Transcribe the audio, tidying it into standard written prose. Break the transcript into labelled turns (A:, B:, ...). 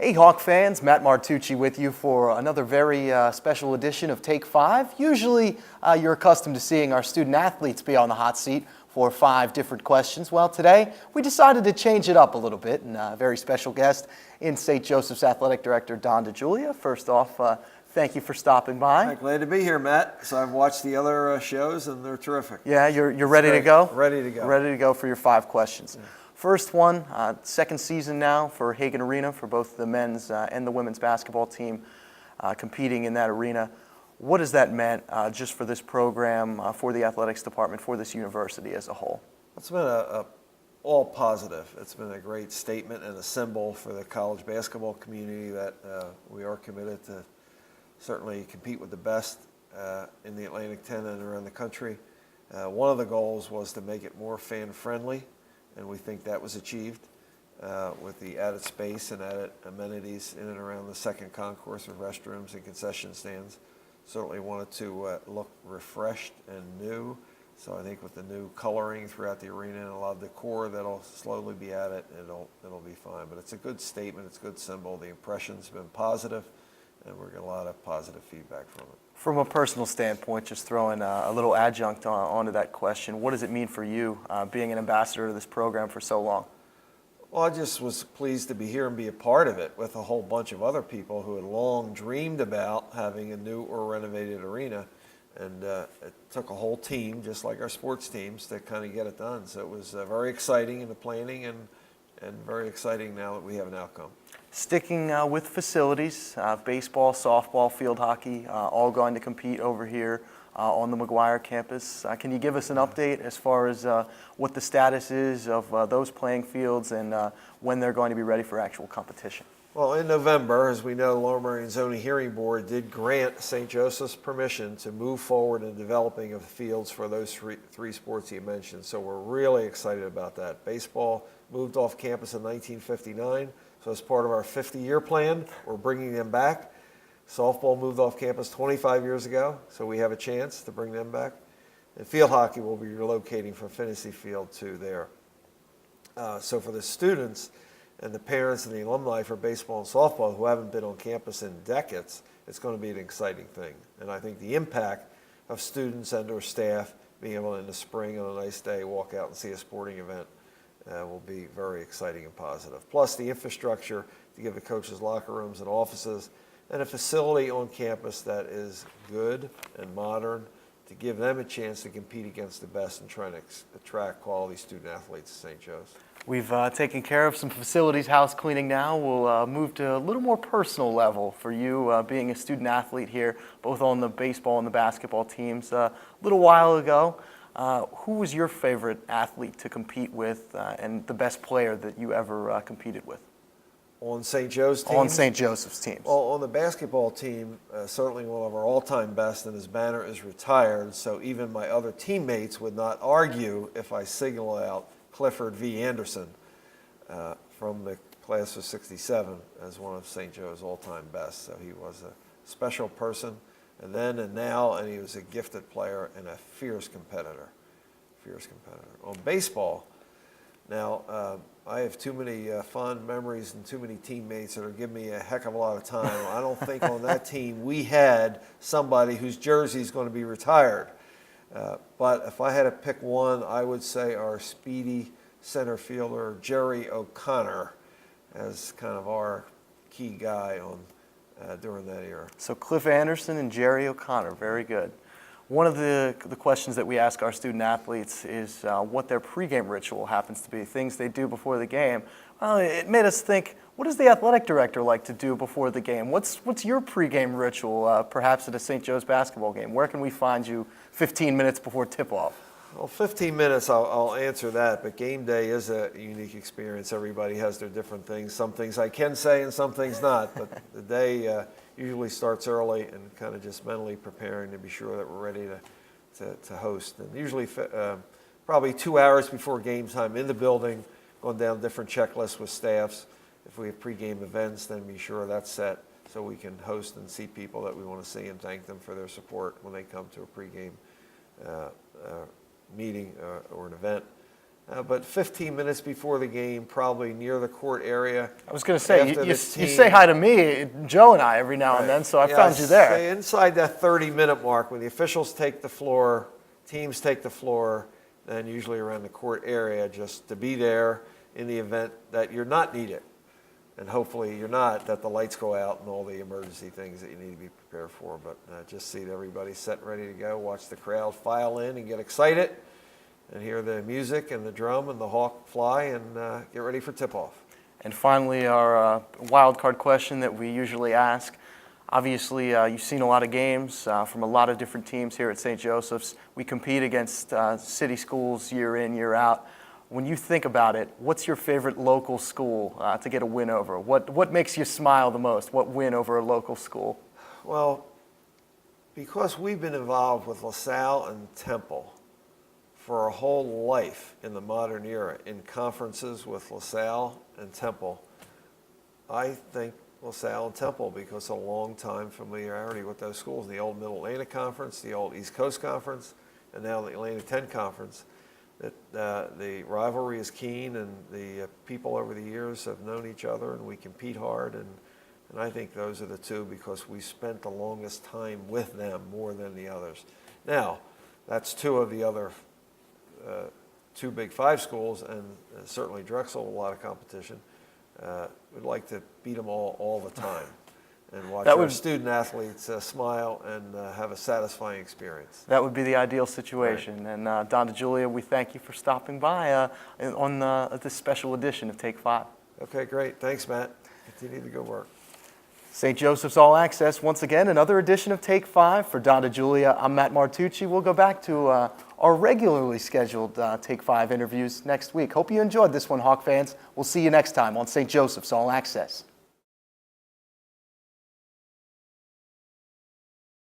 A: Hey Hawk fans, Matt Martucci with you for another very special edition of Take 5. Usually you're accustomed to seeing our student athletes be on the hot seat for 5 different questions. Well, today we decided to change it up a little bit, and a very special guest in St. Joseph's Athletic Director Don DiJulia. First off, thank you for stopping by.
B: Glad to be here, Matt. So I've watched the other shows, and they're terrific.
A: Yeah, you're ready to go?
B: Ready to go.
A: Ready to go for your 5 questions. Yeah. First one, second season now for Hagan Arena for both the men's and the women's basketball team competing in that arena. What has that meant just for this program, for the athletics department, for this university as a whole?
B: It's been all positive. It's been a great statement and a symbol for the college basketball community that we are committed to certainly compete with the best in the Atlantic 10 and around the country. One of the goals was to make it more fan-friendly, and we think that was achieved with the added space and added amenities in and around the second concourse with restrooms and concession stands. Certainly wanted to look refreshed and new. So I think with the new coloring throughout the arena and a lot of decor that'll slowly be added, it'll be fine. But it's a good statement, it's a good symbol. The impression's been positive, and we're getting a lot of positive feedback from it.
A: From a personal standpoint, just throwing a little adjunct onto that question, what does it mean for you being an ambassador to this program for so long?
B: Well, I just was pleased to be here and be a part of it with a whole bunch of other people who had long dreamed about having a new or renovated arena. And it took a whole team, just like our sports teams, to kind of get it done. So it was very exciting in the planning and very exciting now that we have an outcome.
A: Sticking with facilities, baseball, softball, field hockey, all going to compete over here on the McGuire campus. Can you give us an update as far as what the status is of those playing fields and when they're going to be ready for actual competition?
B: Well, in November, as we know, the Lower Merion Zoning Hearing Board did grant St. Joseph's permission to move forward in developing of fields for those three sports you mentioned. So we're really excited about that. Baseball moved off campus in 1959. So as part of our 50-year plan, we're bringing them back. Softball moved off campus 25 years ago, so we have a chance to bring them back. And field hockey will be relocating from Finney Field to there. So for the students and the parents and the alumni for baseball and softball who haven't been on campus in decades, it's going to be an exciting thing. And I think the impact of students and or staff being able to, in the spring on a nice day, walk out and see a sporting event will be very exciting and positive. Plus the infrastructure to give the coaches locker rooms and offices and a facility on campus that is good and modern to give them a chance to compete against the best and trying to attract quality student athletes to St. Joe's.
A: We've taken care of some facilities house cleaning now. We'll move to a little more personal level for you being a student athlete here, both on the baseball and the basketball teams. A little while ago, who was your favorite athlete to compete with and the best player that you ever competed with?
B: On St. Joe's team?
A: On St. Joseph's teams.
B: Well, on the basketball team, certainly one of our all-time best, and his banner is retired, so even my other teammates would not argue if I signal out Clifford V. Anderson from the class of '67 as one of St. Joe's all-time best. So he was a special person, and then and now, and he was a gifted player and a fierce competitor. On baseball, now I have too many fond memories and too many teammates that are giving me a heck of a lot of time. I don't think on that team we had somebody whose jersey is going to be retired. But if I had to pick one, I would say our speedy center fielder, Jerry O'Connor, as kind of our key guy during that era.
A: So Cliff Anderson and Jerry O'Connor, very good. One of the questions that we ask our student athletes is what their pregame ritual happens to be, things they do before the game. Well, it made us think, what does the athletic director like to do before the game? What's your pregame ritual, perhaps at a St. Joe's basketball game? Where can we find you 15 minutes before tip-off?
B: Well, 15 minutes, I'll answer that, but game day is a unique experience. Everybody has their different things. Some things I can say and some things not, but the day usually starts early and kind of just mentally preparing to be sure that we're ready to host. And usually probably 2 hours before game time in the building, going down different checklists with staffs. If we have pregame events, then be sure that's set so we can host and see people that we want to see and thank them for their support when they come to a pregame meeting or an event. but 15 minutes before the game, probably near the court area.
A: I was going to say,
B: After
A: you
B: the team-
A: say hi to me, Joe and I, every now and then, so I found you there.
B: Say inside that 30-minute mark, when the officials take the floor, teams take the floor, then usually around the court area, just to be there in the event that you're not needed. And hopefully you're not, that the lights go out and all the emergency things that you need to be prepared for. But just see everybody set and ready to go, watch the crowd file in and get excited, and hear the music and the drum and the hawk fly, and get ready for tip-off.
A: And finally, our wild card question that we usually ask. Obviously, you've seen a lot of games from a lot of different teams here at St. Joseph's. We compete against city schools year in, year out. When you think about it, what's your favorite local school to get a win over? What makes you smile the most? What win over a local school?
B: Well, because we've been involved with LaSalle and Temple for our whole life in the modern era, in conferences with LaSalle and Temple, I think LaSalle and Temple, because of a long time familiarity with those schools, the old Middle Atlantic Conference, the old East Coast Conference, and now the Atlantic 10 Conference, that the rivalry is keen, and the people over the years have known each other, and we compete hard, and I think those are the two, because we spent the longest time with them more than the others. Now, that's two of the other two Big Five schools, and certainly Drexel, a lot of competition. We'd like to beat them all the time, and watch our student athletes smile and have a satisfying experience.
A: That would be the ideal situation. Right. And Don DiJulia, we thank you for stopping by on this special edition of Take 5.
B: Okay, great. Thanks, Matt. Continue the good work.
A: St. Joseph's All Access, once again, another edition of Take 5. For Don DiJulia, I'm Matt Martucci. We'll go back to our regularly scheduled Take 5 interviews next week. Hope you enjoyed this one, Hawk fans. We'll see you next time on St. Joseph's All Access.